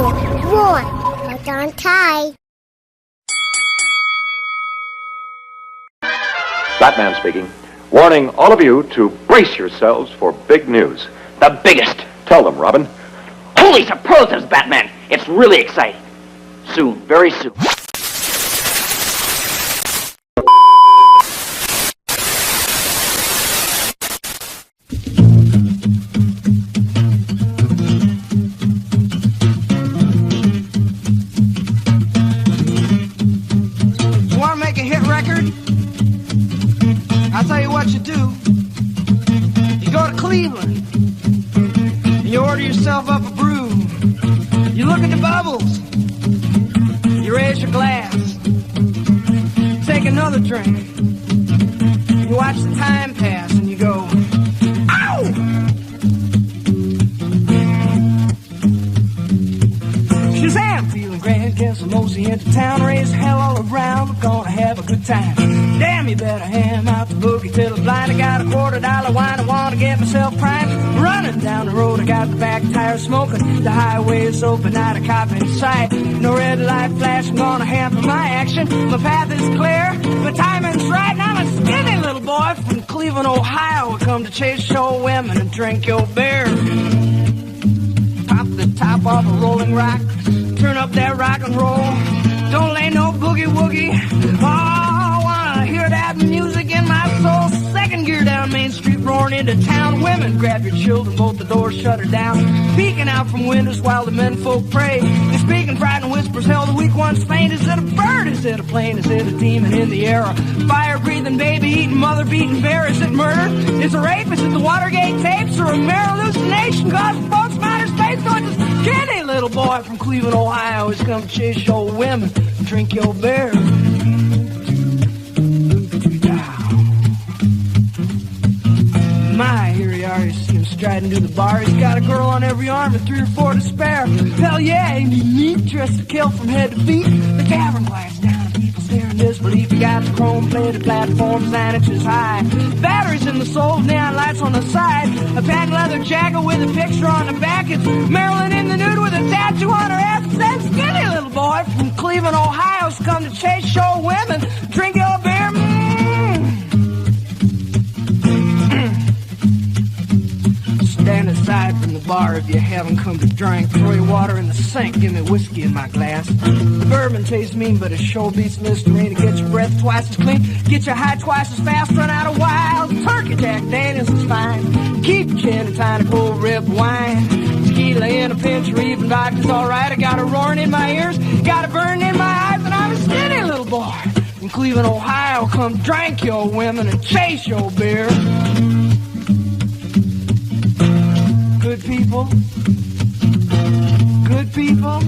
Boy, hold on tight. Batman speaking. Warning all of you to brace yourselves for big news. The biggest. Tell them, Robin. Holy superlatives, Batman. It's really exciting. Soon, very soon. You want to make a hit record? I'll tell you what you do. You go to Cleveland, and you order yourself up a brew. You look at the bubbles, you raise your glass, take another drink. You watch the time pass, and you go, ow! Shazam! Feeling grand, guess I'm mosey into town, raise hell all around, we're gonna have a good time. Damn, you better ham out the boogie till it's blind. I got a $quarter wine, I wanna get myself primed. Running down the road, I got the back tire smoking. The highway is open, not a cop in sight. No red light flash, I'm gonna hamper my action. My path is clear, my timing's right. And I'm a skinny little boy from Cleveland, Ohio. I come to chase show women and drink your beer. Pop the top off a rolling rock, turn up that rock and roll. Don't lay no boogie woogie. Oh, I wanna hear that music in my soul. Second gear down Main Street, roaring into town. Women, grab your children, both the doors shut her down. Peeking out from windows while the men folk pray. They speak in frightened whispers, hell the weak ones faint. Is it a bird? Is it a plane? Is it a demon in the air? A fire-breathing, baby-eating, mother-beating bear? Is it murder? Is it rape? Is it the Watergate tapes? Or a mere hallucination? Cause folks from outer space going to skinny little boy from Cleveland, Ohio is come chase your women and drink your beer. My, here he are, you see him striding to the bar. He's got a girl on every arm and 3 or 4 to spare. Hell yeah, ain't he neat, dressed to kill from head to feet. The tavern quiets down, people stare in disbelief. He got the chrome-plated platforms 9 inches high. Batteries in the soles, neon lights on the side. A patent leather jacket with a picture on the back. It's Marilyn in the nude with a tattoo on her ass. That skinny little boy from Cleveland, Ohio's come to chase show women, drink your beer. Stand aside from the bar if you haven't come to drink. Throw your water in the sink, give me whiskey in my glass. The bourbon tastes mean, but it sure beats Listerine. To get your breath twice as clean, get your high twice as fast, run out of wild turkey. Jack Daniels is fine. Keep your chin and tiny cold rib wine. Tequila in a pinch or even vodka's alright. I got a roaring in my ears, got a burning in my eyes, and I'm a skinny little boy from Cleveland, Ohio. Come drink your women and chase your beer. Good people, good people.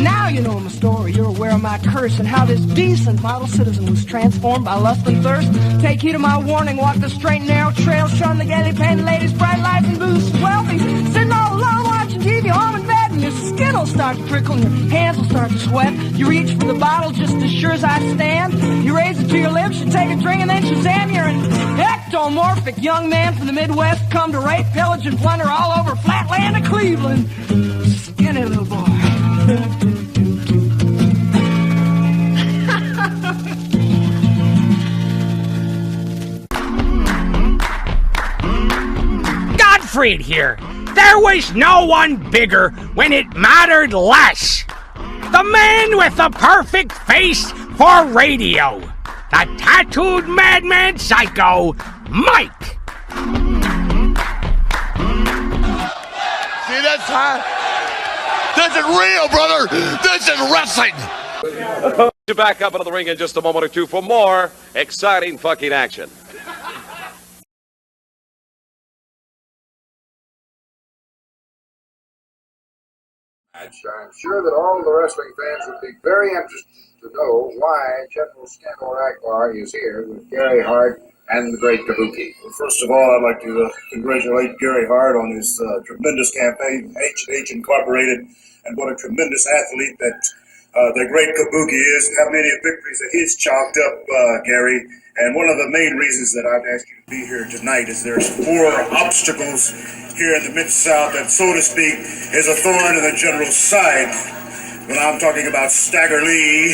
Now you know my story, you're aware of my curse and how this decent model citizen was transformed by lust and thirst. Take heed of my warning, walk the straight and narrow trail, shun the gaily painted ladies, bright lights and booze, wealthy. Sitting all alone watching TV, home in bed, and your skin will start to prickle and your hands will start to sweat. You reach for the bottle just as sure as I stand. You raise it to your lips, you take a drink, and then Shazam, you're an ectomorphic young man from the Midwest, come to rape, pillage, and plunder all over flatland of Cleveland. Skinny little boy. Godfried here. There was no one bigger when it mattered less. The man with the perfect face for radio. The tattooed madman psycho, Mike. See, that's high. This is real, brother. This is wrestling. To back up into the ring in just a moment or two for more exciting fucking action. I'm sure that all the wrestling fans would be very interested to know why General Scandal Akbar is here with Gary Hart and the great Kabuki. Well, first of all, I'd like to congratulate Gary Hart on his tremendous campaign, H&H Incorporated, and what a tremendous athlete that the great Kabuki is, how many victories that he's chalked up, Gary. And one of the main reasons that I've asked you to be here tonight is there's 4 obstacles here in the Mid-South that, so to speak, is a thorn in the general's side. When I'm talking about Stagger Lee,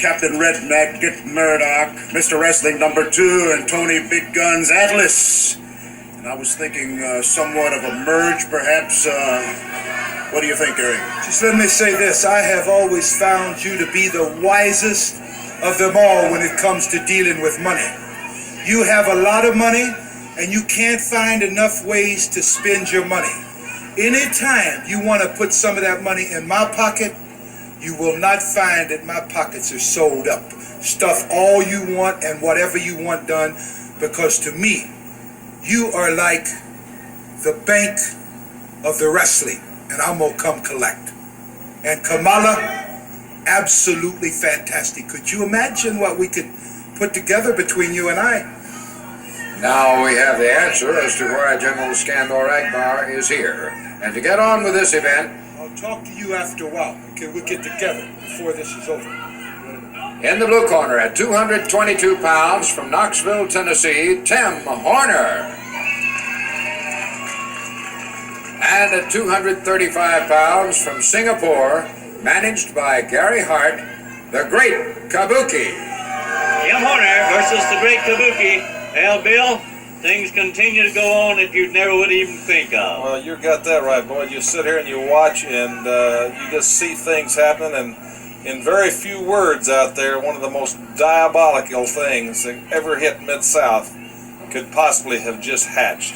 Captain Redneck, Dick Murdoch, Mr. Wrestling #2, and Tony Big Guns Atlas. And I was thinking somewhat of a merge, perhaps. What do you think, Gary? Just let me say this. I have always found you to be the wisest of them all when it comes to dealing with money. You have a lot of money, and you can't find enough ways to spend your money. Anytime you want to put some of that money in my pocket, you will not find that my pockets are sold up. Stuff all you want and whatever you want done, because to me, you are like the bank of the wrestling, and I'm gonna come collect. And Kamala, absolutely fantastic. Could you imagine what we could put together between you and I? Now we have the answer as to why General Skandor Akbar is here. And to get on with this event, I'll talk to you after a while. Okay, we'll get together before this is over. in the blue corner at 222 pounds from Knoxville, Tennessee, Tim Horner. And at 235 pounds from Singapore, managed by Gary Hart, the Great Kabuki. Tim Horner versus the Great Kabuki. Well, Bill, things continue to go on that you never would even think of. Well, you got that right, boy. You sit here and you watch, and you just see things happen, and in very few words out there, one of the most diabolical things that ever hit Mid-South could possibly have just hatched.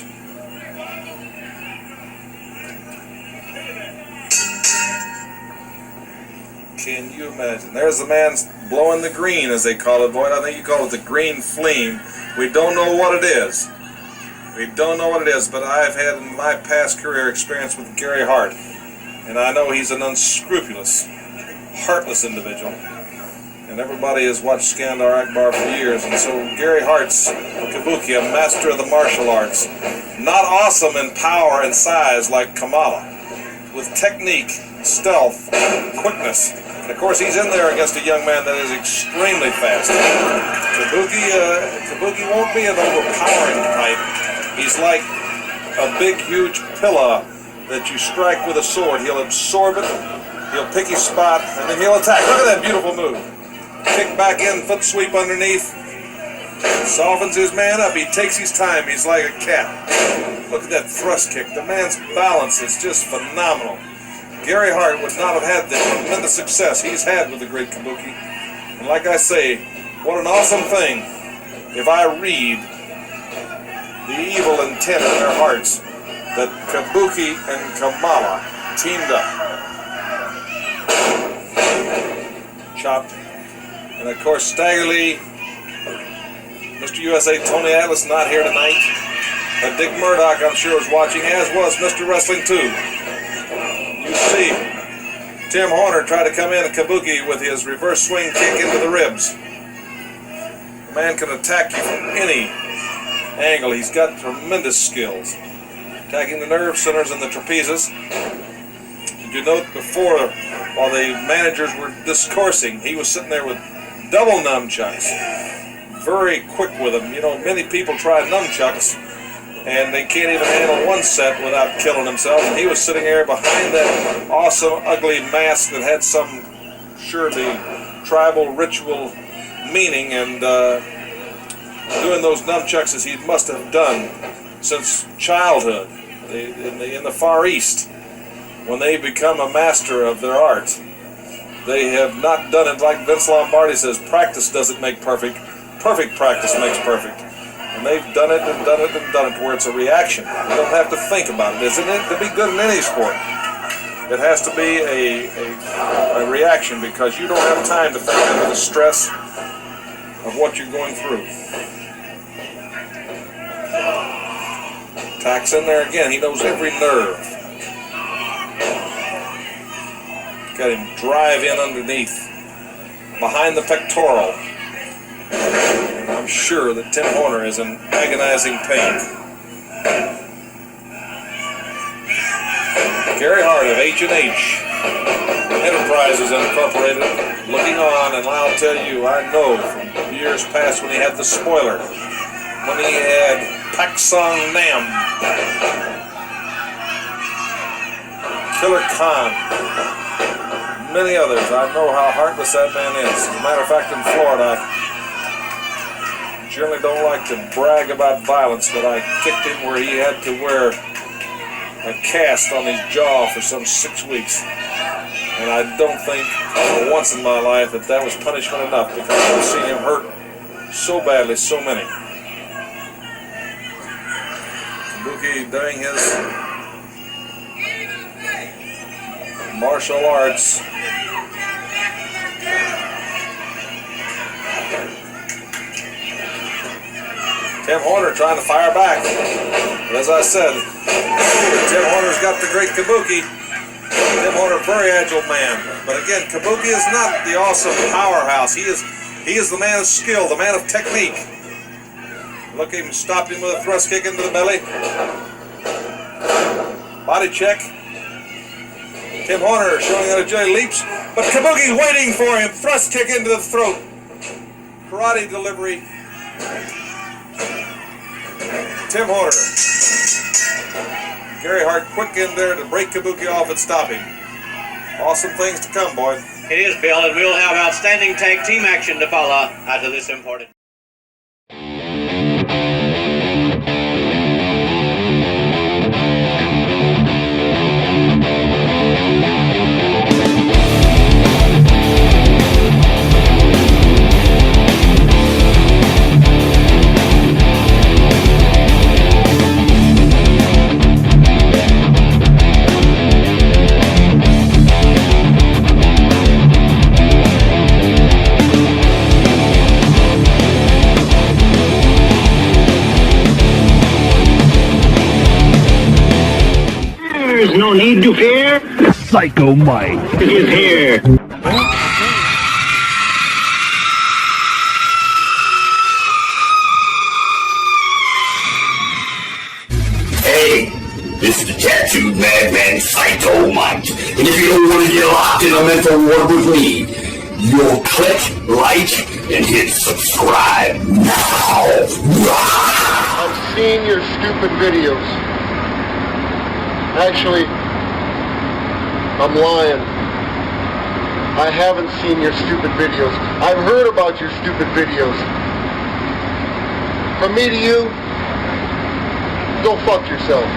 Can you imagine? There's the man blowing the green, as they call it, Boyd. I think you call it the green flame. We don't know what it is. We don't know what it is, but I've had in my past career experience with Gary Hart, and I know he's an unscrupulous, heartless individual. And everybody has watched Skandor Akbar for years, and so Gary Hart's Kabuki, a master of the martial arts, not awesome in power and size like Kamala, with technique, stealth, quickness. And of course, he's in there against a young man that is extremely fast. Kabuki won't be an overpowering type. He's like a big, huge pillar that you strike with a sword. He'll absorb it, he'll pick his spot, and then he'll attack. Look at that beautiful move. Kick back in, foot sweep underneath. Softens his man up. He takes his time. He's like a cat. Look at that thrust kick. The man's balance is just phenomenal. Gary Hart would not have had the tremendous success he's had with the Great Kabuki. And like I say, what an awesome thing if I read the evil intent in their hearts that Kabuki and Kamala teamed up. Chopped. And of course, Stagger Lee, Mr. USA Tony Atlas not here tonight. But Dick Murdoch, I'm sure, was watching, as was Mr. Wrestling 2. You see Tim Horner try to come in at Kabuki with his reverse swing kick into the ribs. The man can attack you from any angle. He's got tremendous skills. Attacking the nerve centers and the trapezes. Did you note before, while the managers were discoursing, he was sitting there with double nunchucks. Very quick with them. You know, many people try nunchucks and they can't even handle one set without killing themselves. And he was sitting there behind that awesome, ugly mask that had some, surely, tribal ritual meaning, and doing those nunchucks as he must have done since childhood in the Far East. When they become a master of their art, they have not done it like Vince Lombardi says, practice doesn't make perfect, perfect practice makes perfect. And they've done it and done it and done it to where it's a reaction. You don't have to think about it. Isn't it? To be good in any sport, it has to be a reaction, because you don't have time to think under the stress of what you're going through. Tacks in there again. He knows every nerve. Got him drive in underneath, behind the pectoral. I'm sure that Tim Horner is in agonizing pain. Gary Hart of H&H Enterprises Incorporated, looking on, and I'll tell you, I know from years past when he had the spoiler, when he had Paksong Nam, Killer Khan, many others. I know how heartless that man is. As a matter of fact, in Florida, I generally don't like to brag about violence, but I kicked him where he had to wear a cast on his jaw for some 6 weeks. And I don't think for once in my life that was punishment enough, because I've seen him hurt so badly, so many. Kabuki doing his martial arts. Tim Horner trying to fire back. But as I said, Tim Horner's got the great Kabuki. Tim Horner, very agile man. But again, Kabuki is not the awesome powerhouse. He is the man of skill, the man of technique. Look, he stopped him with a thrust kick into the belly. Body check. Tim Horner showing that agility leaps, but Kabuki's waiting for him. Thrust kick into the throat. Karate delivery. Tim Horner. Gary Hart quick in there to break Kabuki off and stop him. Awesome things to come, boy. It is, Bill, and we'll have outstanding tag team action to follow after this important. There's no need to fear. PsYcHo Mike is here. Hey, this is the tattooed madman PsYcHo Mike. And if you don't want to get locked in a mental ward with me, you'll click like and hit subscribe now. I've seen your stupid videos. Actually, I'm lying. I haven't seen your stupid videos. I've heard about your stupid videos. From me to you, go fuck yourself.